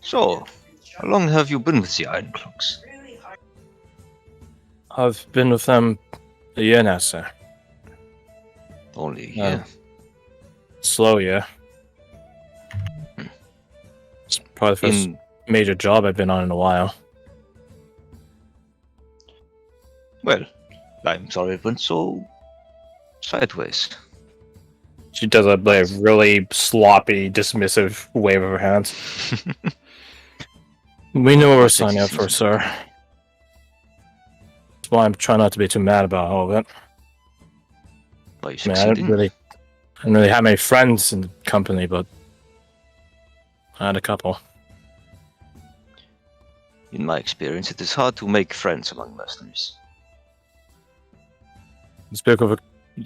So, how long have you been with the Iron Cloaks? I've been with them a year now, sir. Only a year. Slow year. It's probably the first major job I've been on in a while. Well, I'm sorry it went so sideways. She does a really sloppy, dismissive wave of her hands. We know what we're signing up for, sir. That's why I'm trying not to be too mad about all of it. Are you I succeeding? didn't really have many friends in the company, but I had a couple. In my experience, it is hard to make friends among mercenaries. You speak of a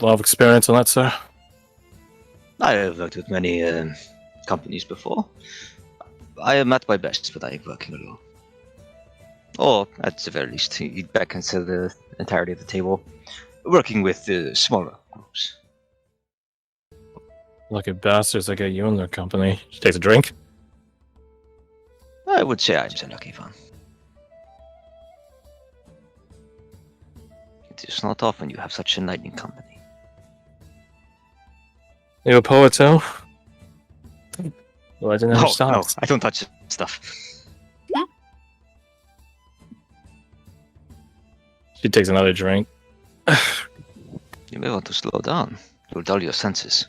lot of experience on that, sir? I have worked with many companies before. I am at my best when I am working alone. Or, at the very least, he beckons to the entirety of the table, working with smaller groups. Lucky bastards that get you in their company. She takes a drink. I would say I'm the lucky one. It is not often you have such a knight in company. You a poet too? Well, I didn't No, understand. I don't touch stuff. She takes another drink. You may want to slow down. You'll dull your senses.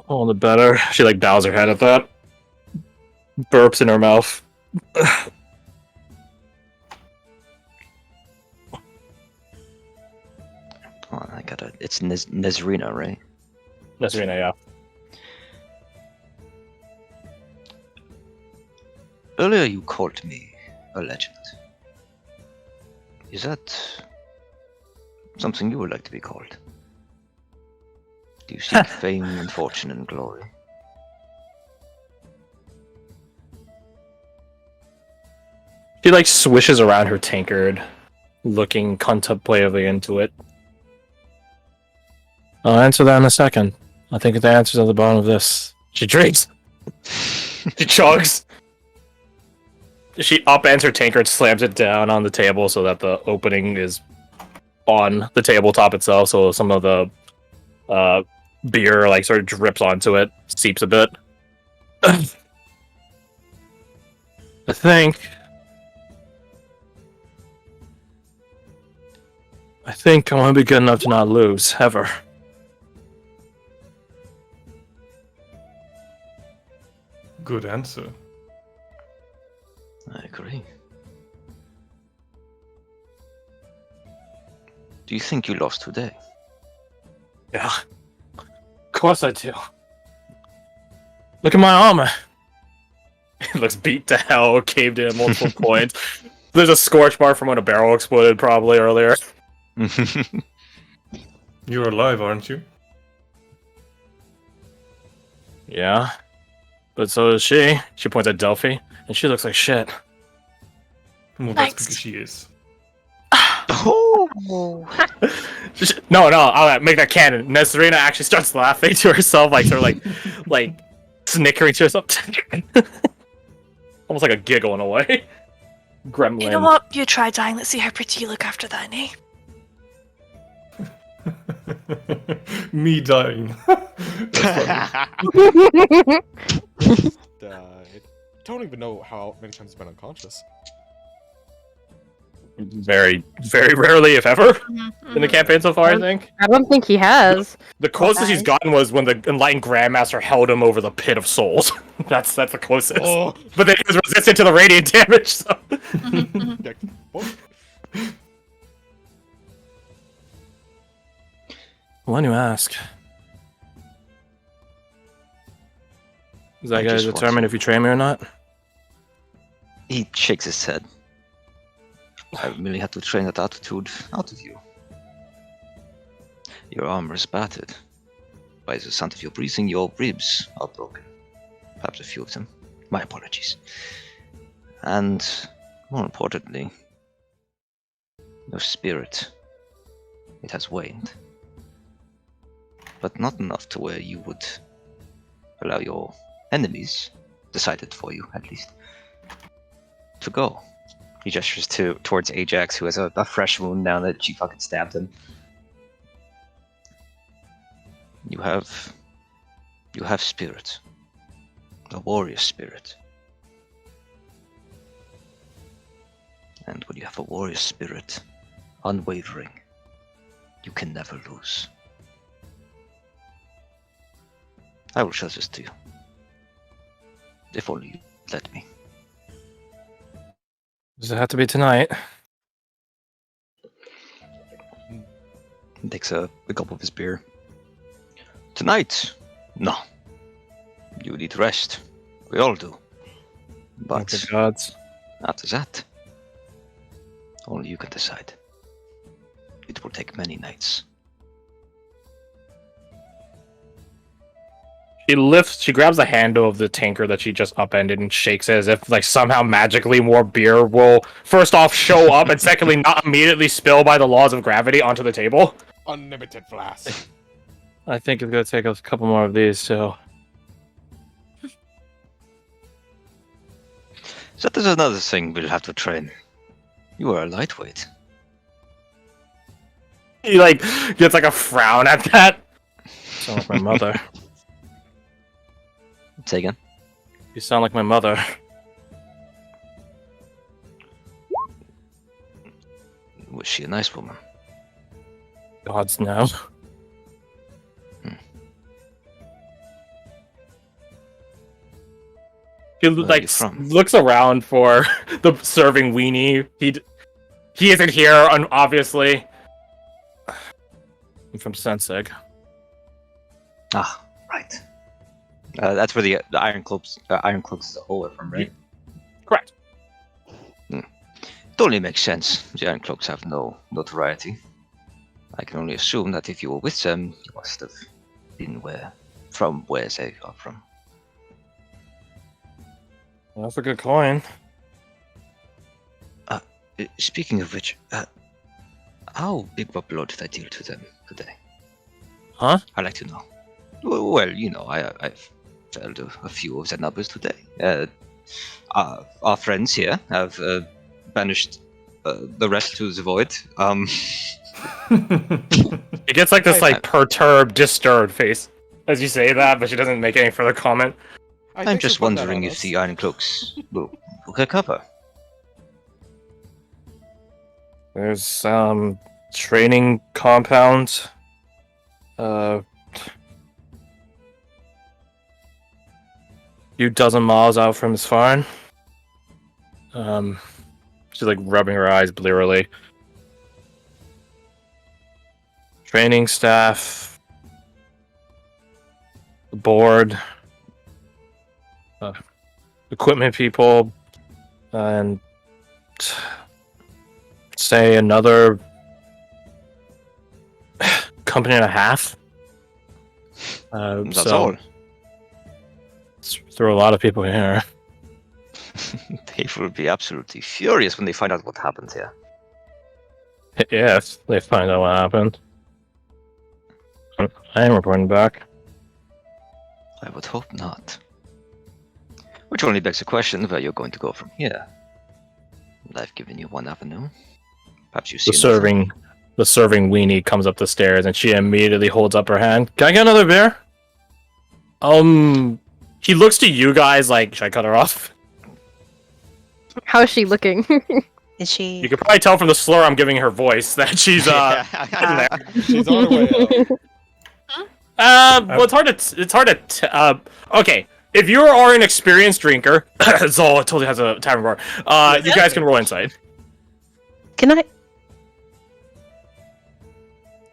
All the better. She bows her head at that. Burps in her mouth. Oh, it's Nezrina, right? Nezrina, yeah. Earlier you called me a legend. Is that something you would like to be called? Do you seek fame and fortune and glory? She swishes around her tankard, looking contemplatively into it. I'll answer that in a second. I think the answer's at the bottom of this. She drinks. She chugs. She upends her tankard, slams it down on the table so that the opening is on the tabletop itself, so some of the beer sort of drips onto it, seeps a bit. I think I want to be good enough to not lose, ever. Good answer. I agree. Do you think you lost today? Yeah. Of course I do. Look at my armor. It looks beat to hell, caved in at multiple points. There's a scorch mark from when a barrel exploded probably earlier. You're alive, aren't you? Yeah. But so is she. She points at Delphi, and she looks like shit. Well, that's because she is. Oh! No, I'll make that canon. Nezrina actually starts laughing to herself, snickering to herself. Almost like a giggle in a way. Gremlin. You know what? You try dying. Let's see how pretty you look after that, eh? Me dying. Died. Don't even know how many times he's been unconscious. Very, very rarely, if ever, in the campaign so far, I think. I don't think he has. The closest he's gotten was when the Enlightened Grandmaster held him over the Pit of Souls. that's the closest. Oh. But then he was resistant to the radiant damage, so... Why do you ask? Is that guy determine if you train me or not? He shakes his head. I really had to train that attitude out of you. Your armor is battered. By the sound of your breathing, your ribs are broken. Perhaps a few of them. My apologies. And, more importantly, your spirit. It has waned. But not enough to where you would allow your enemies decided for you, at least, to go. He gestures towards Ajax, who has a fresh wound now that she fucking stabbed him. You have spirit. A warrior spirit. And when you have a warrior spirit, unwavering, you can never lose. I will show this to you. If only you let me. Does it have to be tonight? He takes a gulp of his beer. Tonight? No. You need rest. We all do. But Good gods. after that, only you can decide. It will take many nights. She grabs the handle of the tanker that she just upended and shakes it as if, like, somehow magically more beer will, first off, show up, and secondly, not immediately spill by the laws of gravity onto the table. Unlimited flask. I think it's gonna take us a couple more of these, too. So there's another thing we'll have to train. You are a lightweight. He, like, gets, like, a frown at that. Sound like my mother. Say again? You sound like my mother. Was she a nice woman? Gods know. He Where are like you from? looks around for the serving weenie. He isn't here, obviously. I'm from Sensig. Ah, right. That's where the Iron Cloaks as a whole are from, right? Correct. It only makes sense. The Iron Cloaks have no notoriety. I can only assume that if you were with them, you must have been where they are from. Well, that's a good coin. Speaking of which, how big of a blow did I deal to them today? Huh? I'd like to know. Well, you know, I've failed a few of the numbers today. Our friends here have banished the rest to the void. It gets like this like perturbed, disturbed face as you say that, but she doesn't make any further comment. I'm just wondering if the Iron Cloaks will recover. There's training compound. Few dozen miles out from his farm. She's like rubbing her eyes blearily. Training staff, the board, equipment people, and say another company and a half. That's all. Through a lot of people here. They will be absolutely furious when they find out what happened here. Yes, they find out what happened. I am reporting back. I would hope not. Which only begs the question where you're going to go from here. I've given you one avenue. Perhaps you see The serving weenie comes up the stairs and she immediately holds up her hand. Can I get another beer? He looks to you guys like, should I cut her off? How is she looking? Is she? You can probably tell from the slur I'm giving her voice that she's in there. She's on her way out. Well, it's hard to. Okay, if you are an experienced drinker, Zola totally has a tavern bar. You guys can roll insight. Can I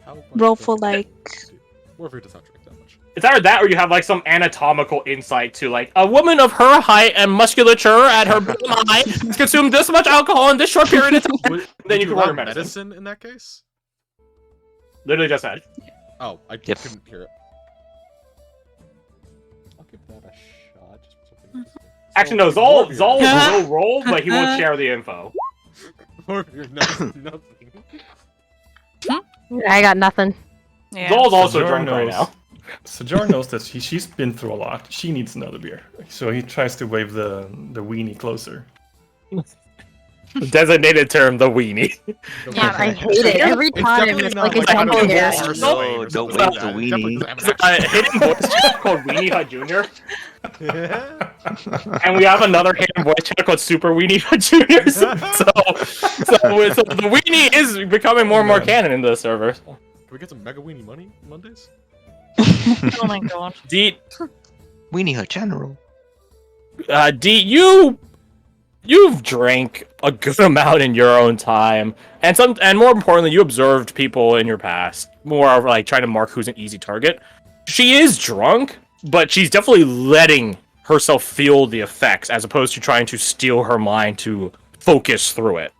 How much roll does for it like? Warfare does not drink that much. It's either that or you have like some anatomical insight to like a woman of her height and musculature at her BMI has consumed this much alcohol in this short period of time. Then you can roll your medicine. In that case. Literally just said. Oh, I Yep. couldn't hear it. I'll give that a shot. Just for something else. Actually, no. Zol will roll, but he won't share the info. Warfare knows nothing. I got nothing. Yeah. Zol's also Zor drunk right knows. now. So Jar knows that she's been through a lot. She needs another beer. So he tries to wave the weenie closer. Designated term, the weenie. Yeah, I hate it every It's time. definitely It's not like a like jump Hidden scare. Voice or No, Sway or don't something wave like the that. It weenie. definitely doesn't have an Hidden voice channel called Weenie Hut Jr. accent. And we have another hidden voice channel called Super Weenie Hut Jr. So the weenie is becoming more and more canon in the server. Can we get some Mega Weenie money Mondays? Oh my god. D, Weenie Hut General. You've drank a good amount in your own time, and more importantly, you observed people in your past, more of like trying to mark who's an easy target. She is drunk, but she's definitely letting herself feel the effects, as opposed to trying to steal her mind to focus through it.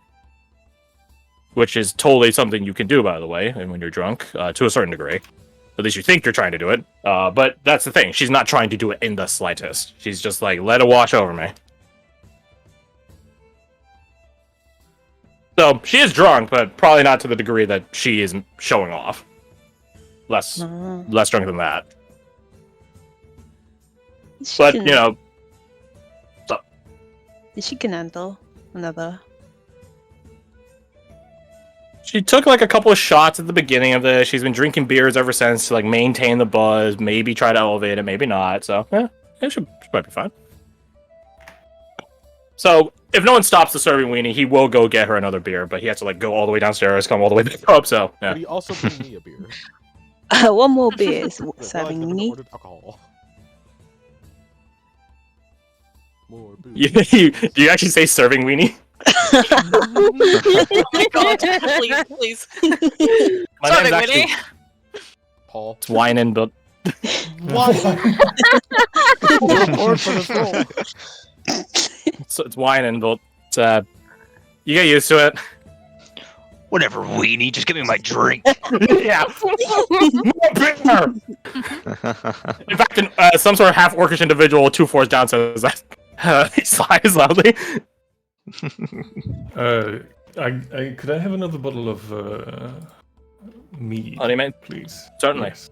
Which is totally something you can do, by the way, and when you're drunk, to a certain degree. At least you think you're trying to do it. But that's the thing. She's not trying to do it in the slightest. She's just like, let it wash over me. So, she is drunk, but probably not to the degree that she is showing off. Less drunk than that. But, you know... She can handle another. She took like a couple of shots at the beginning of this. She's been drinking beers ever since to like maintain the buzz, maybe try to elevate it, maybe not. So, yeah, it should probably be fine. So, if no one stops the serving weenie, he will go get her another beer, but he has to like go all the way downstairs, come all the way back up. So, yeah. But he also bring me a beer. One more beer is I realized I serving never me. ordered alcohol. More booze. Do you actually say serving weenie? Oh my god, please, please. My Sorry, name's actually Winnie. Paul. it's wine and but What? You're bored for this role. it's wine and but you get used to it. Whatever, weenie. Just give me my drink. Yeah. More beer! In fact, some sort of half orcish individual 2 floors down says that. He sighs loudly. Could I have another bottle of mead, Honey, mate? please? Certainly. Yes.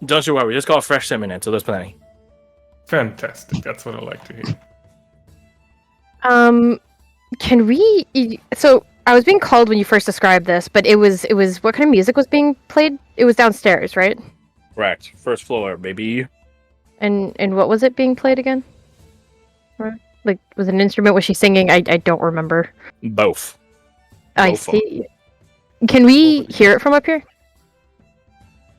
Don't you worry, just got a fresh salmon in, so there's plenty. Fantastic. That's what I like to hear. Can we? So I was being called when you first described this, but it was what kind of music was being played? It was downstairs, right? Correct. First floor, baby. And what was it being played again? Like, was it an instrument? Was she singing? I don't remember. Both. I Both. see. Can we hear it from up here?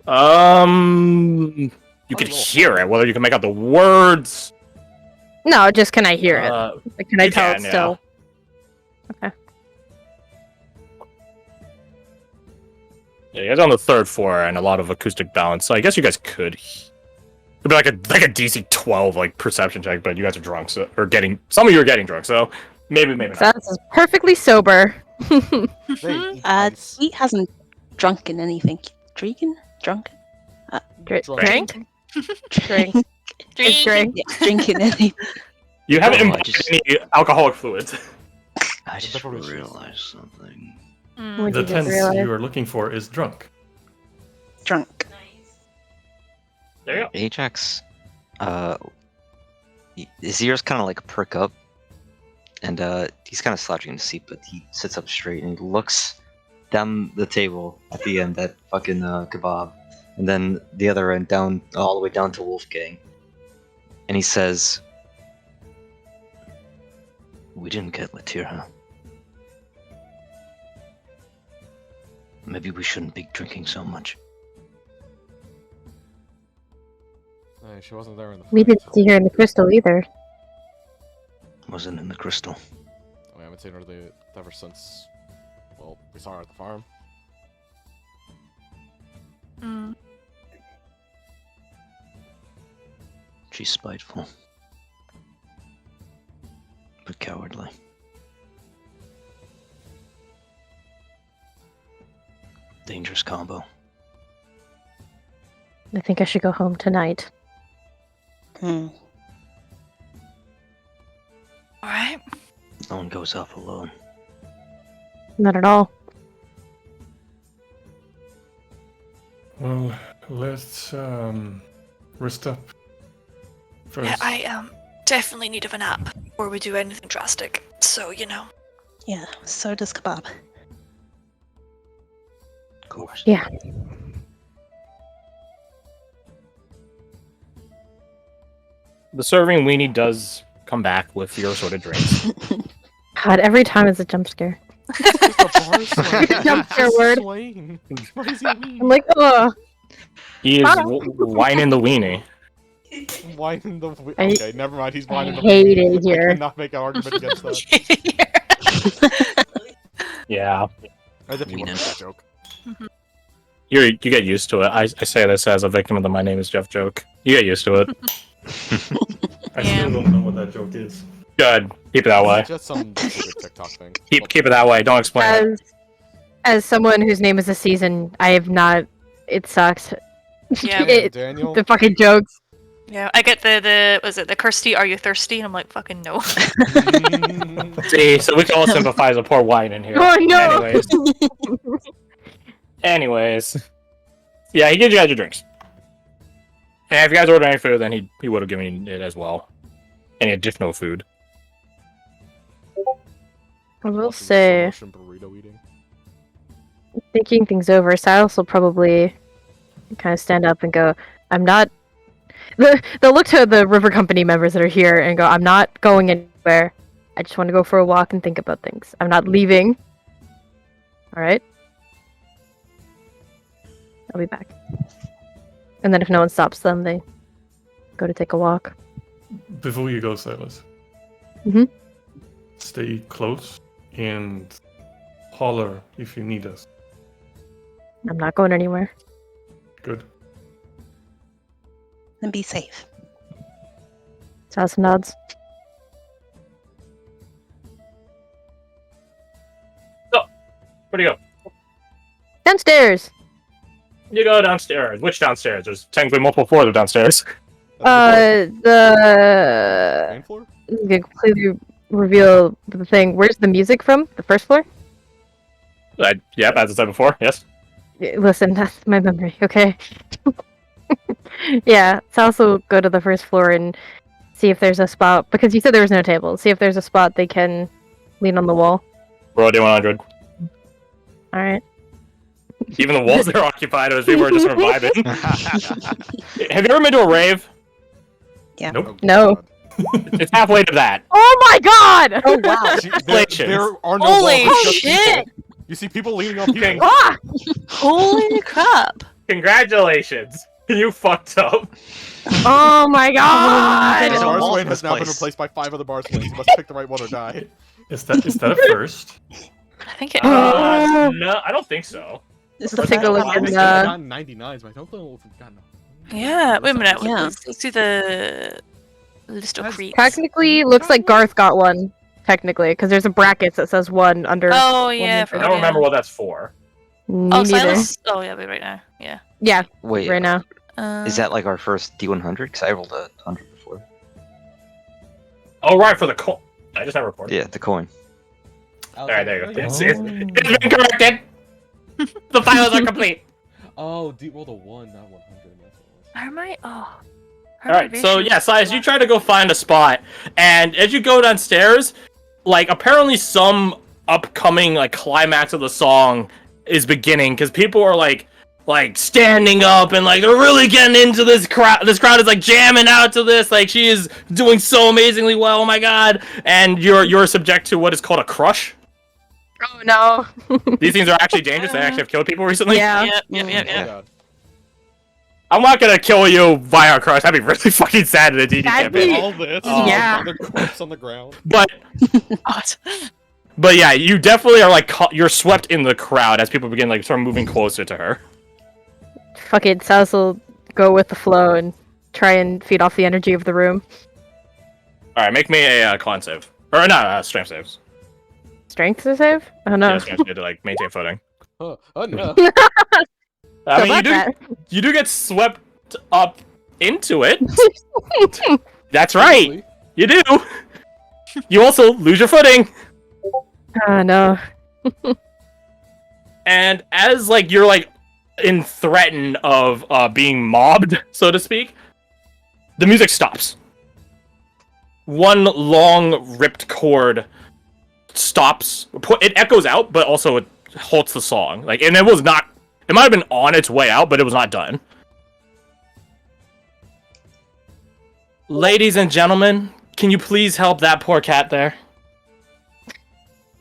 You could hear it. Whether you can make out the words. No, just can I hear it? Like, can I you tell can, it's still? Okay. Yeah, you guys are on the 3rd floor and a lot of acoustic balance, so I guess you guys could. It'd be like a DC 12 like perception check, but you guys are drunk, so some of you are getting drunk, so maybe not. That's perfectly sober. Very nice. He hasn't drunken anything. Drunken? Drink? Drunk. Drink. Drink. Yeah, drinking anything. You haven't Oh, I imbibed just- any alcoholic fluids. I just Pepperoni cheese. realized something. What'd The you just tense realize? you are looking for is drunk. Drunk. There you go. Ajax, his ears kind of like perk up, and he's kind of slouching in the seat, but he sits up straight and he looks down the table at the end at fucking kebab, and then the other end down all the way down to Wolfgang, and he says, "We didn't get Latir, huh? Maybe we shouldn't be drinking so much." Hey, she wasn't there in the We fight. didn't see her in the crystal either. Wasn't in the crystal. I haven't seen her ever since. Well, we saw her at the farm. Mm. She's spiteful. But cowardly. Dangerous combo. I think I should go home tonight. Hmm. Alright. No one goes off alone. Not at all. Well, let's rest up first. Yeah, I definitely need of a nap before we do anything drastic. So, you know. Yeah, so does Kebab. Of course. Yeah. The serving weenie does come back with your sort of drinks. God, every time it's a jump scare. Jump scare word. What does he mean? I'm like, oh. He is whining the weenie. Whining the. I- Okay, never mind. He's whining the. hate weenie. it here. I cannot make an argument against that. Yeah. As if you wouldn't that joke. You get used to it. I say this as a victim of the "My name is Jeff" joke. You get used to it. I Yeah. still don't know what that joke is. Good. Keep it that way. It's just some stupid TikTok thing. Keep it that way. Don't explain it. As someone whose name is a season, I have not. It sucks. Yeah. It- Daniel. the fucking jokes. Yeah, I get the was it the Kirsty, are you thirsty? And I'm like, fucking no. See, so we can all sympathize with poor wine in here. Oh no! Anyways. Yeah, he gives you guys your drinks. And if you guys order any food, then he would have given you it as well. Any additional food. I will Watching say, slow motion burrito eating. thinking things over, Silas will probably kind of stand up and go, I'm not. They'll look to the River Company members that are here and go, I'm not going anywhere. I just want to go for a walk and think about things. I'm not leaving. Alright? I'll be back. And then if no one stops them, they go to take a walk. Before you go, Silas. Mhm. Stay close and holler if you need us. I'm not going anywhere. Good. And be safe. Silas nods. Where'd you go? Downstairs! You go downstairs. Which downstairs? There's technically multiple floors of downstairs. The... Main floor? You can completely reveal the thing. Where's the music from? The first floor? Yep, as I said before, yes. Listen, that's my memory, okay? Yeah, Silas will go to the first floor and see if there's a spot, because you said there was no table. See if there's a spot they can lean on the wall. Roll D100. Alright. Even the walls are occupied as people are just vibing. Have you ever been to a rave? Yeah. Nope. Oh, No. God. It's halfway to that. Oh my god! Oh wow. See, there Congratulations. are no Holy walls, just shit! people. You see people leaning on people. Ah! Holy crap! Congratulations. You fucked up. Oh my The god! There's a bar wall swing in has this now been place. replaced by 5 other bar swings. You must pick the right one or die. Is that a first? I think it No, I don't think so. This Let's is take a look I at think we've the... gotten 99s, but I don't know if we've gotten. Yeah, wait a minute. Yeah. Let's do the list of creeps. Technically, looks like Garth got one. Technically, because there's a bracket that says one under... Oh yeah, I I don't remember what that's for. Me Oh, neither. Silas. Oh yeah, wait right now. Yeah. Yeah, Wait, right now. is that like our first D100? Because I rolled a 100 before. Oh, right, for the coin. I just never reported. Yeah, the coin. Alright, there you go. yeah. It's been corrected. The files are complete. Oh, roll the 1, not 100. That's what it was. How am I? Oh. Alright, so yeah, Silas, you try to go find a spot, and as you go downstairs, like, apparently some upcoming, like, climax of the song is beginning, because people are, like, standing up, and, like, they're really getting into this crowd. This crowd is, like, jamming out to this, like, she is doing so amazingly well, oh my god, and you're subject to what is called a crush. Oh no. These things are actually dangerous, they actually have killed people recently. Yeah. Yep. Oh, Yeah. God. I'm not gonna kill you via a crush, that'd be really fucking sad in a D&D That'd campaign. be- All this. Yeah. The corpse on the ground. But God. But yeah, you definitely are like you're swept in the crowd as people begin like sort of moving closer to her. Fuck it, Silas will go with the flow and try and feed off the energy of the room. All right, make me a con save, or no, strength saves. Strength to save? Oh no. Yeah, strength save to like maintain footing. Oh no. I mean, About that. you do get swept up into it. That's right, you do. You also lose your footing, Oh no. and as like you're like in threaten of being mobbed, so to speak, the music stops. One long ripped chord stops. It echoes out, but also it halts the song. Like, and it was not. It might have been on its way out, but it was not done. Ladies and gentlemen, can you please help that poor cat there?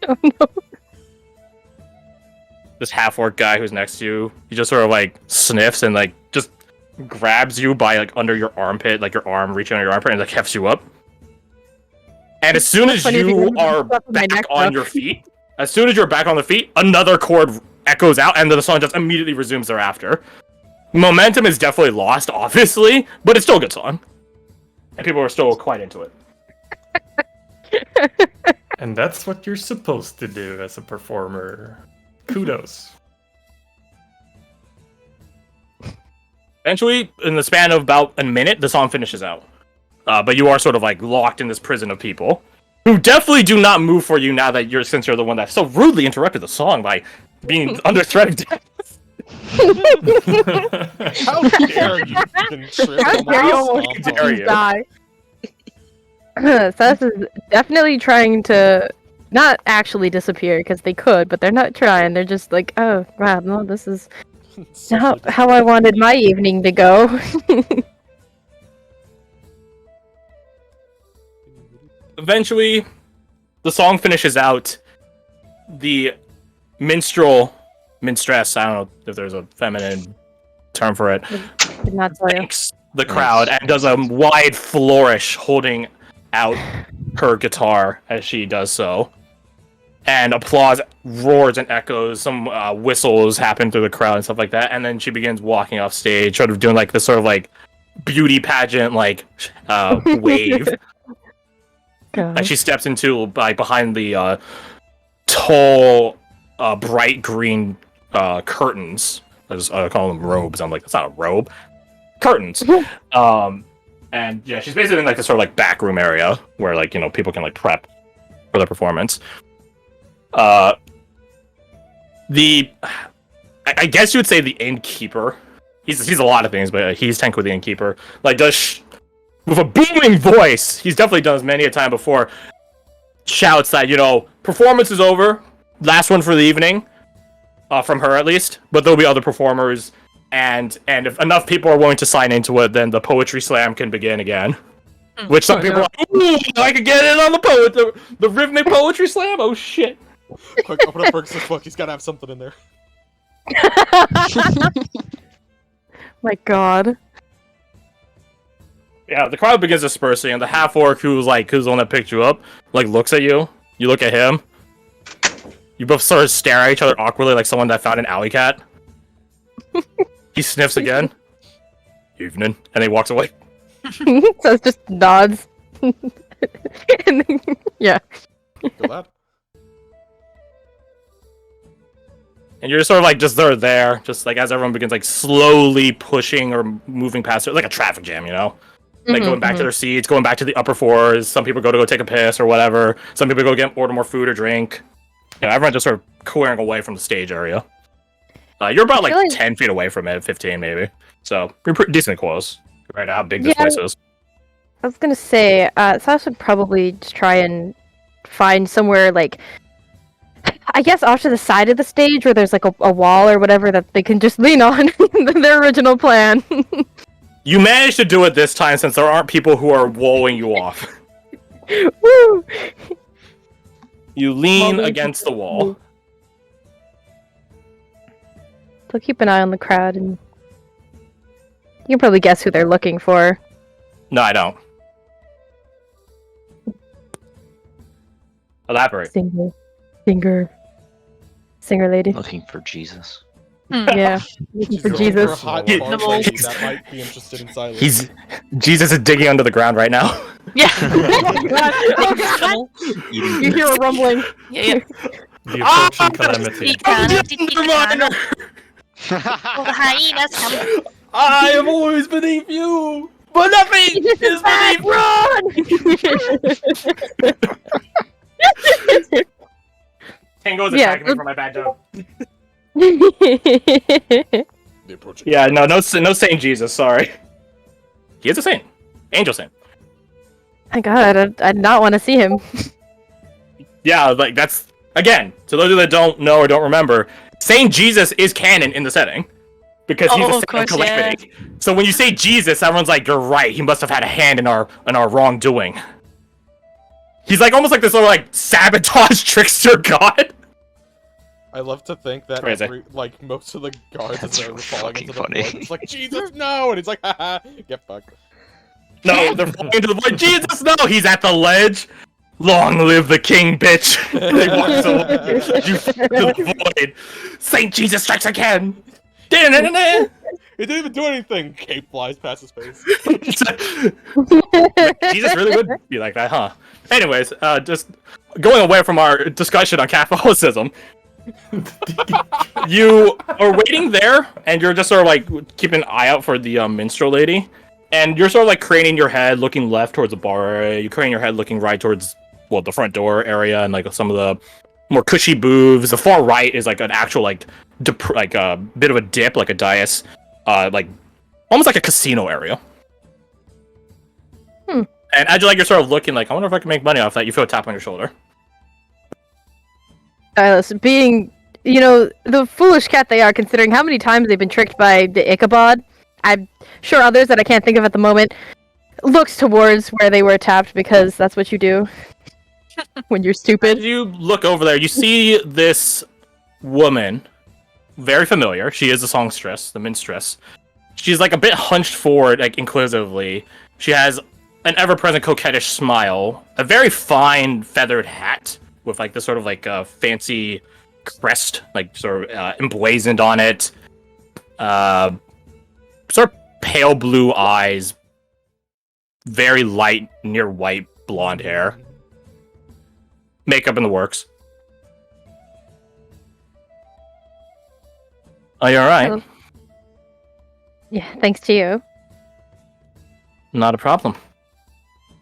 Oh no. This half-orc guy who's next to you, he just sort of like sniffs and like just grabs you by like under your armpit, like your arm reaching under your armpit, and like hefts you up. And as soon as you are back on your feet, another chord echoes out, and then the song just immediately resumes thereafter. Momentum is definitely lost, obviously, but it's still a good song. And people are still quite into it. And that's what you're supposed to do as a performer. Kudos. Eventually, in the span of about a minute, the song finishes out. But you are sort of like locked in this prison of people who definitely do not move for you now that since you're the one that so rudely interrupted the song by being under threat of death. How dare you fucking trip How on dare you my almost stomp dare you. die? Sass is definitely trying to not actually disappear because they could, but they're not trying. They're just like, oh wow, no, this is on? how I wanted my evening to go. Eventually, the song finishes out. The minstress, I don't know if there's a feminine term for it, Did not tell you. thanks the crowd and does a wide flourish holding out her guitar as she does so. And applause roars and echoes. Some whistles happen through the crowd and stuff like that. And then she begins walking off stage, sort of doing like this sort of like beauty pageant like wave. And she steps into behind the tall, bright green curtains. I just call them robes. I'm like, that's not a robe. Curtains. And yeah, she's basically in like this sort of like back room area where like, you know, people can like prep for the performance. I guess you would say the innkeeper. He's a lot of things, but he's technically the innkeeper. Like does with a booming voice, he's definitely done this many a time before. Shouts that, you know, performance is over, last one for the evening, from her at least. But there'll be other performers, and if enough people are willing to sign into it, then the poetry slam can begin again. Which some people are like, ooh, I could get in on the rhythmic poetry slam. Oh shit! Quick, open up Berg's book. He's gotta have something in there. My god. Yeah, the crowd begins dispersing, and the half-orc who's the one that picked you up, like, looks at you. You look at him. You both sort of stare at each other awkwardly like someone that found an alley cat. He sniffs again. Evening. And he walks away. So it just nods. And then, yeah. Good lad. And you're sort of like just there, just like as everyone begins like slowly pushing or moving past it, like a traffic jam, you know? Like going back to their seats, going back to the upper floors. Some people go take a piss or whatever. Some people go order more food or drink. You know, everyone just sort of clearing away from the stage area. You're about like 10 feet away from it, 15 maybe. So you're pretty decently close, right? How big this place is. I was gonna say, Sass would probably just try and find somewhere like, I guess off to the side of the stage where there's like a wall or whatever that they can just lean on. Their original plan. You managed to do it this time since there aren't people who are wallowing you off. Woo! You lean against the wall. So keep an eye on the crowd, and you can probably guess who they're looking for. No, I don't. Elaborate. Singer lady. Looking for Jesus. Yeah, looking for For a Jesus. hot barge lady that might be interested in silence. Jesus is digging under the ground right now. Yeah. You hear a rumbling. Yeah. The approaching calamity. Well, the hyenas come. I am always beneath you, but nothing is beneath Run! Tango's attacking me for my bad joke. Yeah, no Saint Jesus. Sorry, he is a saint, angel saint. My God, I did not want to see him. Yeah, like that's again to those of you that don't know or don't remember, Saint Jesus is canon in the setting because he's Oh, a of saint of course, calamity. So when you say Jesus, everyone's like, "You're right. He must have had a hand in our wrongdoing." He's like almost like this little like sabotage trickster god. I love to think that Crazy. like most of the guards That's as they're falling fucking into the funny. void, it's like Jesus no, and he's like, haha, get fucked. No, they're falling into the void. Jesus, no, he's at the ledge. Long live the king, bitch. He walks away. You fall into the void. Saint Jesus strikes again. Da-na-na-na. He didn't even do anything. Cape flies past his face. Jesus really would be like that, huh? Anyways, just going away from our discussion on Catholicism, you are waiting there, and you're just sort of like keeping an eye out for the minstrel lady, and you're sort of like craning your head, looking left towards the bar area. You crane your head, looking right towards the front door area, and like some of the more cushy booths. The far right is like an actual like a bit of a dip, like a dais, like almost like a casino area. And as you're sort of looking like, I wonder if I can make money off that, you feel a tap on your shoulder. Listen, being, the foolish cat they are, considering how many times they've been tricked by the Ichabod, I'm sure others that I can't think of at the moment, looks towards where they were tapped because that's what you do when you're As stupid. you look over there, you see this woman, very familiar. She is the songstress, the minstress. She's like a bit hunched forward, like inquisitively. She has an ever-present coquettish smile, a very fine feathered hat with like this sort of like fancy crest, like sort of emblazoned on it. Sort of pale blue eyes, very light, near white blonde hair. Makeup in the works. Are you alright? Hello. Yeah, thanks to you. Not a problem.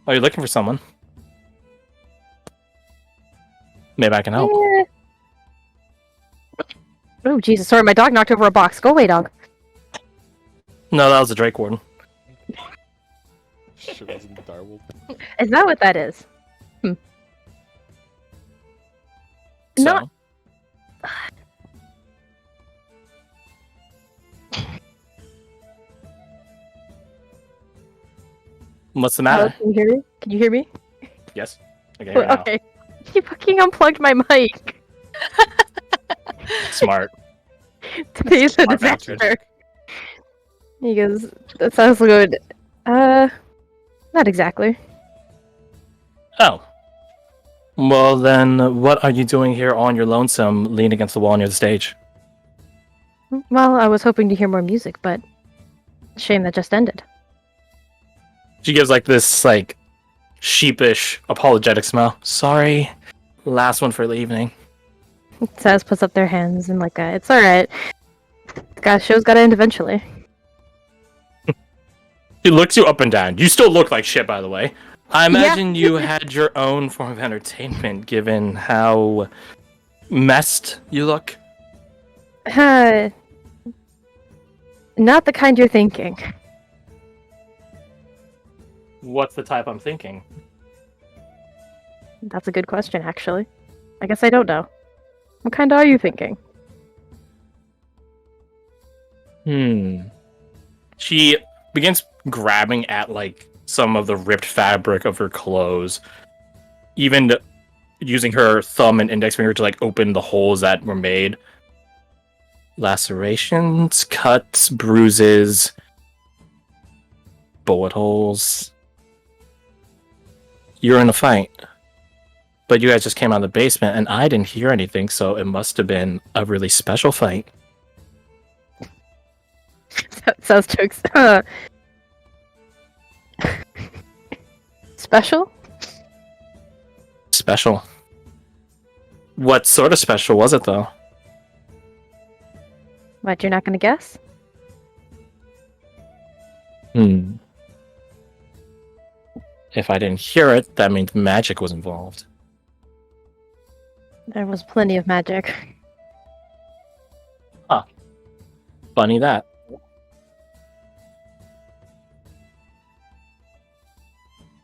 Are you looking for someone? Maybe I can help. Oh, Jesus, sorry, my dog knocked over a box. Go away, dog. No, that was the Drake Warden. Shit, was in the direwolf. Is that what that is? So, Not- what's the Hello, matter? can you hear me? Can you hear me? Yes. I can hear you now. Okay. You fucking unplugged my mic. Smart. Today's a Smart bastard. disaster. He goes, that sounds good. Not exactly. Oh. Well then, what are you doing here on your lonesome, leaning against the wall near the stage? Well, I was hoping to hear more music, but shame that just ended. She gives like this like sheepish, apologetic smile. Sorry, last one for the evening. Saz puts up their hands and like, it's alright. Show's gotta end eventually. She looks you up and down. You still look like shit, by the way. I imagine you had your own form of entertainment, given how messed you look. Not the kind you're thinking. What's the type I'm thinking? That's a good question, actually. I guess I don't know. What kind are you thinking? She begins grabbing at like some of the ripped fabric of her clothes, even using her thumb and index finger to like open the holes that were made. Lacerations, cuts, bruises, bullet holes. You're in a fight. But you guys just came out of the basement and I didn't hear anything, so it must have been a really special fight. Sounds jokes. Special? Special. What sort of special was it, though? What, you're not gonna guess? If I didn't hear it, that means magic was involved. There was plenty of magic. Funny that.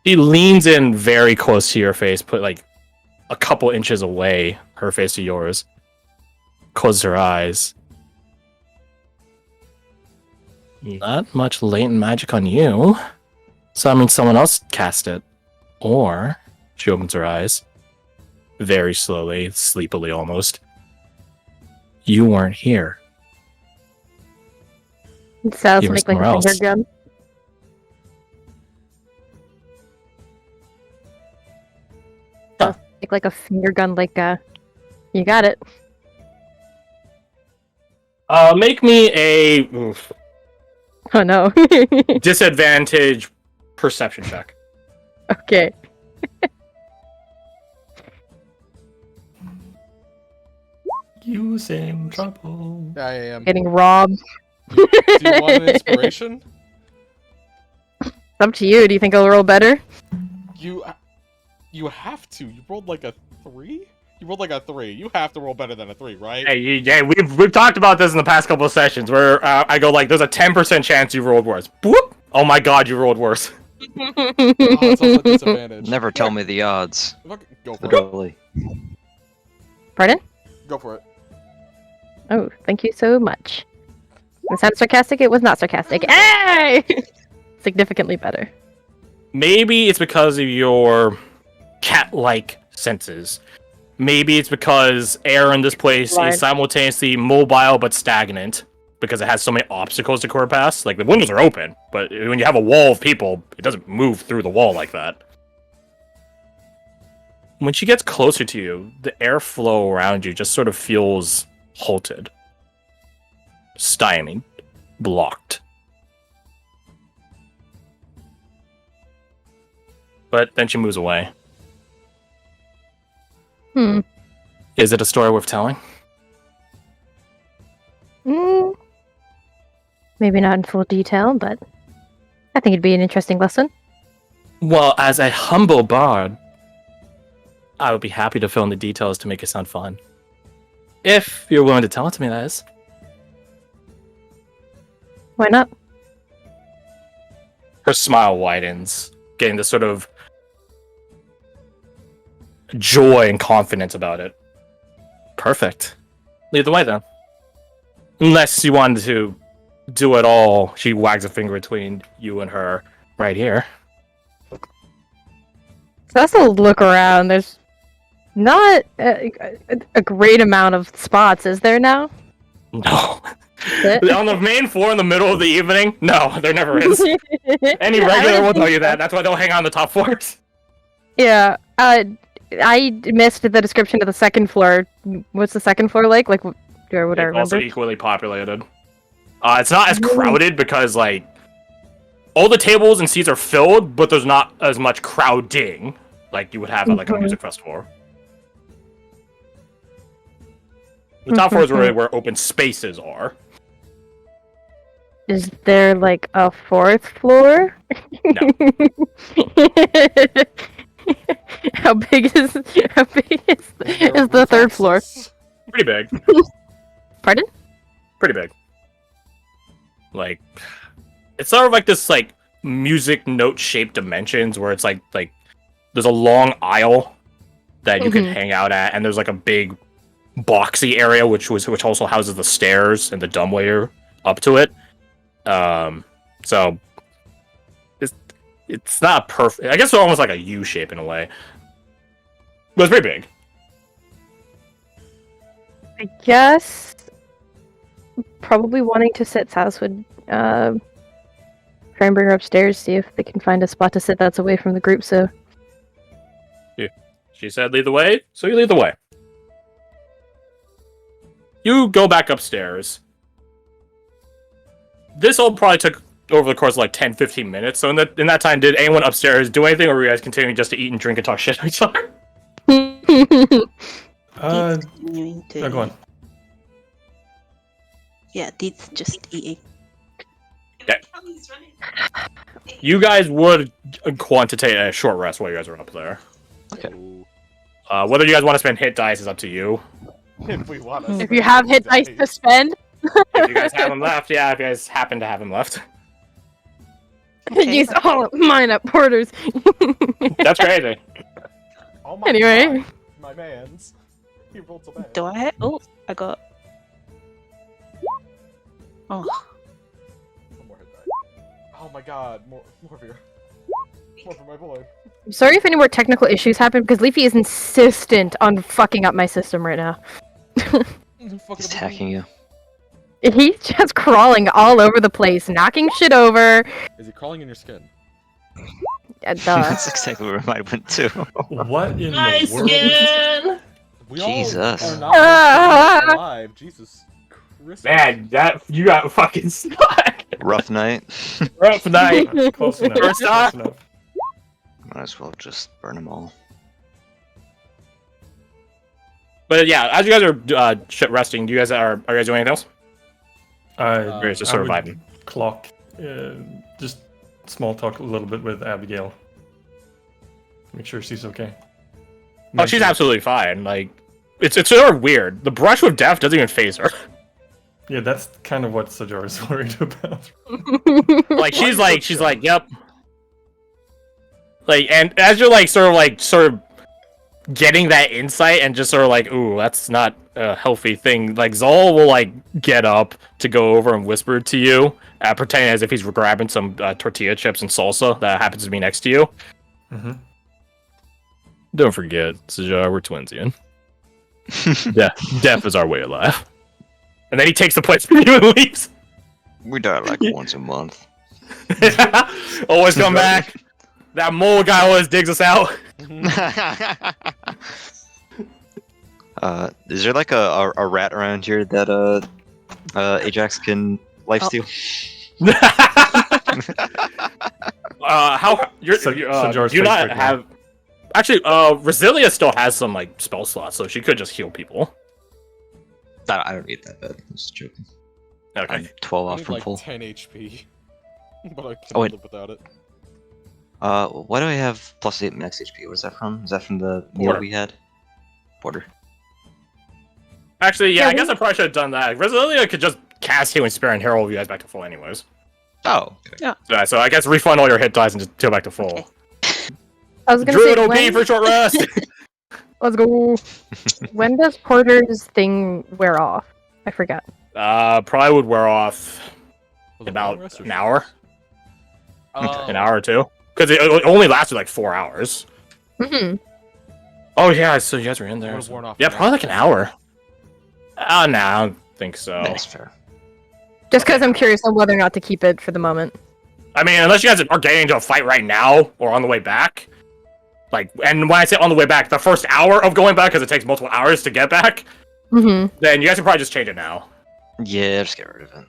She leans in very close to your face, put like a couple inches away, her face to yours. Closes her eyes. Not much latent magic on you. So that means someone else cast it. Or she opens her eyes. Very slowly, sleepily almost. You weren't here. Sounds You were make like a somewhere finger else. gun. Huh. Make like a finger gun, like you got it. Make me a Oh no. disadvantage perception check. Okay. You's in trouble. I am. Getting robbed. Do you want an inspiration? It's up to you. Do you think I'll roll better? You have to. You rolled like a 3? You rolled like a 3. You have to roll better than a 3, right? Hey, we've talked about this in the past couple of sessions where I go like, there's a 10% chance you rolled worse. Boop! Oh my god, you rolled worse. Oh, it's also a disadvantage. Never tell me the odds. Go for it. Literally. Pardon? Go for it. Oh, thank you so much. It sounded sarcastic. It was not sarcastic. Hey! Significantly better. Maybe it's because of your cat-like senses. Maybe it's because air in this place Right. is simultaneously mobile but stagnant because it has so many obstacles to core past. Like, the windows are open, but when you have a wall of people, it doesn't move through the wall like that. When she gets closer to you, the airflow around you just sort of feels halted, stymied, blocked. But then she moves away. Hmm. Is it a story worth telling? Mm. Maybe not in full detail, but I think it'd be an interesting lesson. Well, as a humble bard, I would be happy to fill in the details to make it sound fun. If you're willing to tell it to me, that is. Why not? Her smile widens, getting this sort of joy and confidence about it. Perfect. Lead the way, then. Unless you wanted to do it all, she wags a finger between you and her right here. So that's a look around. There's not a great amount of spots, is there now? No. It? On the main floor in the middle of the evening? No, there never is. Any regular will tell you that. That's why they'll hang on the top floors. Yeah. I missed the description of the second floor. What's the second floor like? Like, or would I It's also remember? equally populated. It's not as crowded because, like, all the tables and seats are filled, but there's not as much crowding like you would have at, like, a music festival. The top floor is really where open spaces are. Is there like a fourth floor? No. How big is the third floor? Pretty big. Pardon? Pretty big. Like, it's sort of like this, like, music note-shaped dimensions where it's like there's a long aisle that you can hang out at, and there's like a big boxy area which also houses the stairs and the dumbwaiter up to it. So it's not perfect. I guess it's almost like a U shape in a way, but it's pretty big. I guess probably wanting to sit Sass would try and bring her upstairs, see if they can find a spot to sit that's away from the group. So She said lead the way, so you lead the way. You go back upstairs. This all probably took over the course of like 10-15 minutes. So in that time, did anyone upstairs do anything, or were you guys continuing just to eat and drink and talk shit to each other? Continuing to. Go on. Yeah, Deed's just eating. You guys would quantitate a short rest while you guys are up there. Okay. Whether you guys want to spend hit dice is up to you. If we want to. if you have hit dice to spend, If you guys have them left, yeah, if you guys happen to have them left. Use all mine at Porter's. That's crazy. Oh my Anyway. God, my man's. He rolled so bad. Do I have? Oh, I got. Oh, One more hit die. Oh my God, more beer. More for my boy. I'm sorry if any more technical issues happen, because Leafy is insistent on fucking up my system right now. He's attacking you. He's just crawling all over the place, knocking shit over. Is he crawling in your skin? Duh. That's exactly where mine went too. What in Nice the world? skin! We Jesus. all are not alive. Jesus Christ. Man, you got fucking stuck. Rough night. Rough night. Close enough. First Close off. enough. Might as well just burn them all. But yeah, as you guys are resting, are you guys doing anything else? Or is it I would surviving? clock, just small talk a little bit with Abigail. Make sure she's okay. Oh, she's absolutely fine. Like, it's sort of weird. The brush with death doesn't even phase her. Yeah, that's kind of what Sajar is worried about. Like, she's like, yep. Like, and as you're sort of getting that insight and just sort of like, ooh, that's not a healthy thing. Like, Zol will get up to go over and whisper to you, pretending as if he's grabbing some tortilla chips and salsa that happens to be next to you. Mm-hmm. Don't forget, Sajar, we're twinsian. Death is our way of life. And then he takes the place from you and leaves. We die like once a month. Always come back. That mole guy always digs us out. Is there like a rat around here that Ajax can lifesteal? How you're Sajar's do you face not right now. have? Actually, Resilia still has some spell slots, so she could just heal people. I don't need that bad. I'm just joking. Okay. I'm 12 I off need from like full. 10 HP. But I can Oh, wait. live without it. Why do I have plus 8 max HP? Where's that from? Is that from the meal Porter. we had? Porter. Actually, yeah, Yeah, I guess I probably should have done that. Resilia could just cast Healing Spirit and Herald you guys back to full, anyways. Oh, okay. So I guess refund all your hit dice and just heal back to full. Okay. I was gonna Druid say, OP when... for short rest. Let's go. When does Porter's thing wear off? I forgot. Probably would wear off Was it about long rest or an short hour, rest? an hour or two, because it only lasted like 4 hours. Mm-hmm. Oh yeah, so you guys were in there. Would've worn off Yeah, now. probably like an hour. Oh no, I don't think so. That's fair. Just because I'm curious on whether or not to keep it for the moment. I mean, unless you guys are getting into a fight right now or on the way back. And when I say on the way back, the first hour of going back, because it takes multiple hours to get back, Mm-hmm. then you guys can probably just change it now. Yeah, just get rid of it.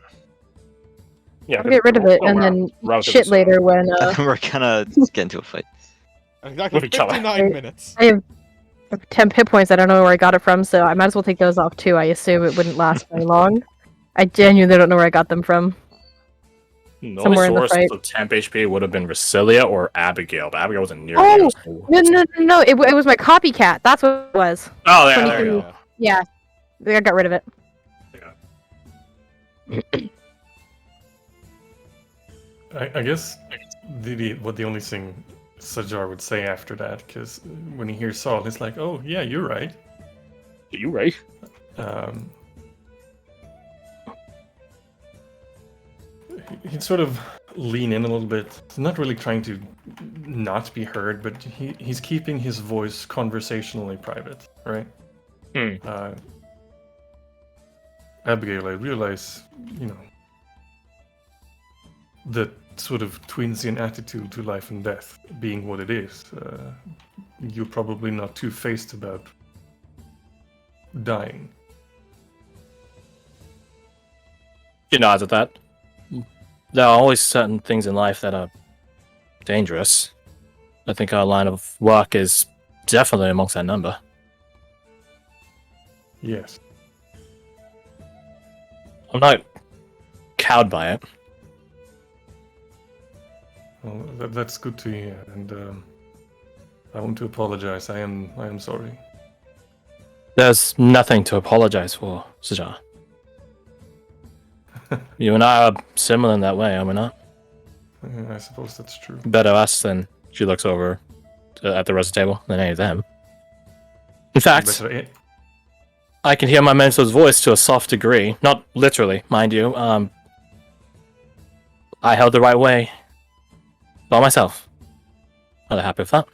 Yeah, I'll get rid of it oh, and wow. then Relatively shit soon. later when We're gonna get into a fight. Exactly With each other. 59 minutes. I have 10 hit points. I don't know where I got it from, so I might as well take those off too. I assume it wouldn't last very long. I genuinely don't know where I got them from. The Somewhere in only the source fight. of temp HP would have been Resilia or Abigail, but Abigail wasn't near Oh! you. No, it was my copycat. That's what it was. Oh, yeah, there you 22. go. Yeah. I got rid of it. I guess the only thing Sajar would say after that, because when he hears Saul, he's like, "Oh yeah, you're right." You right? He'd sort of lean in a little bit. He's not really trying to not be heard, but he's keeping his voice conversationally private, right? Abigail, I realize, the sort of twinsian attitude to life and death being what it is. You're probably not too faced about dying. She nods at that. There are always certain things in life that are dangerous. I think our line of work is definitely amongst that number. Yes. I'm not cowed by it. Well, that's good to hear, and I want to apologize. I am sorry. There's nothing to apologize for, Sajar. You and I are similar in that way, are we not? I suppose that's true. Better us than she looks over at the rest of the table than any of them. In fact, Better I can hear my mentor's voice to a soft degree. Not literally, mind you. I held the right way by myself. I'm happy with that.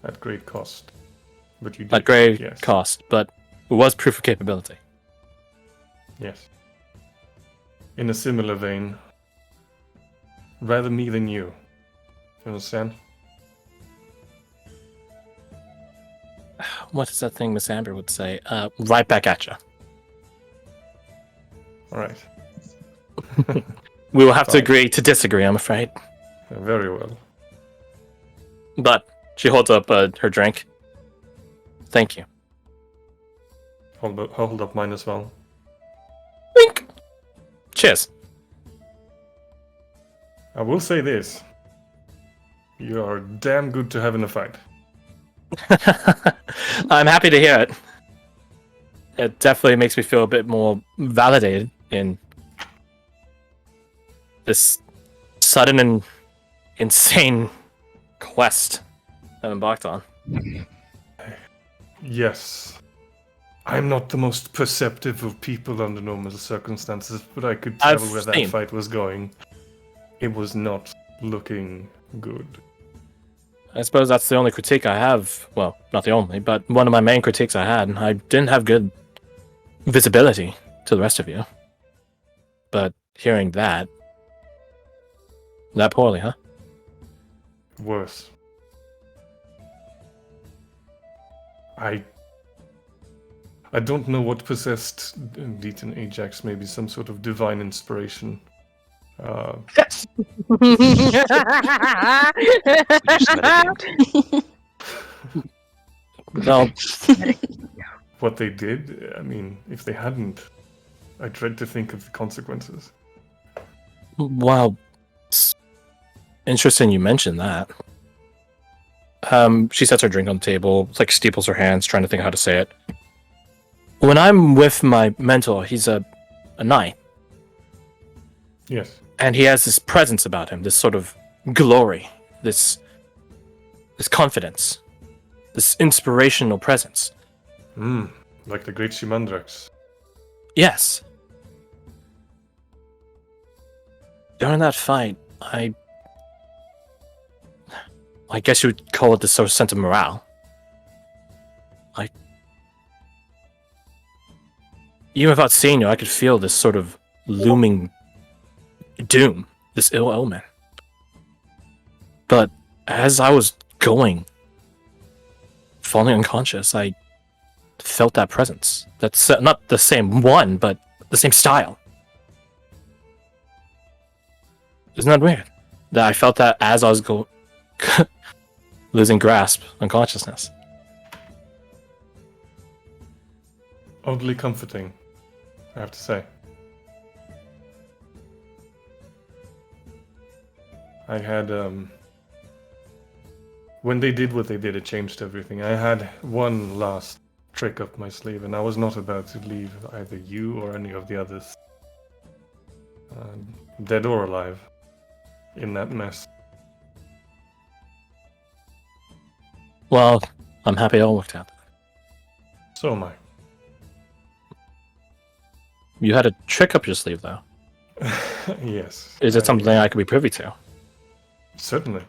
at great cost. But you did. At great yes. cost, but it was proof of capability. Yes. In a similar vein, rather me than you. You understand? What is that thing Miss Amber would say? Right back at you. All right. We will have to Fine. agree to disagree, I'm afraid. Very well. But she holds up her drink. Thank you. Hold up mine as well. Wink. Cheers. I will say this. You are damn good to have in a fight. I'm happy to hear it. It definitely makes me feel a bit more validated in this sudden and insane quest I've embarked on. Yes. I'm not the most perceptive of people under normal circumstances, but I could tell I've where that seen. fight was going. It was not looking good. I suppose that's the only critique I have. Well, not the only, but one of my main critiques I had. I didn't have good visibility to the rest of you. But hearing that poorly, huh? Worse. I don't know what possessed Deaton Ajax, maybe some sort of divine inspiration. Just meditated. Well, What they did, I mean, if they hadn't, I dread to think of the consequences. wow. It's interesting you mentioned that. She sets her drink on the table, like steeples her hands, trying to think how to say it. When I'm with my mentor, he's a knight, Yes. and he has this presence about him, this sort of glory, this confidence, this inspirational presence. Like the great Shimandrax. Yes. During that fight, I guess you would call it this sort of sense of morale. Even without seeing you, I could feel this sort of looming doom, this ill omen. But as I was falling unconscious, I felt that presence. That's not the same one, but the same style. Isn't that weird? That I felt that as I was losing grasp on consciousness. Oddly comforting, I have to say. I had, when they did what they did, it changed everything. I had one last trick up my sleeve, and I was not about to leave either you or any of the others, dead or alive, in that mess. Well, I'm happy it all worked out. So am I. You had a trick up your sleeve, though. Yes. Is it something I could be privy to? Certainly.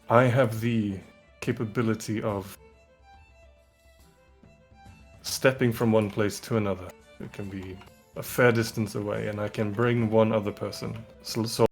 I have the capability of stepping from one place to another. It can be a fair distance away, and I can bring one other person. So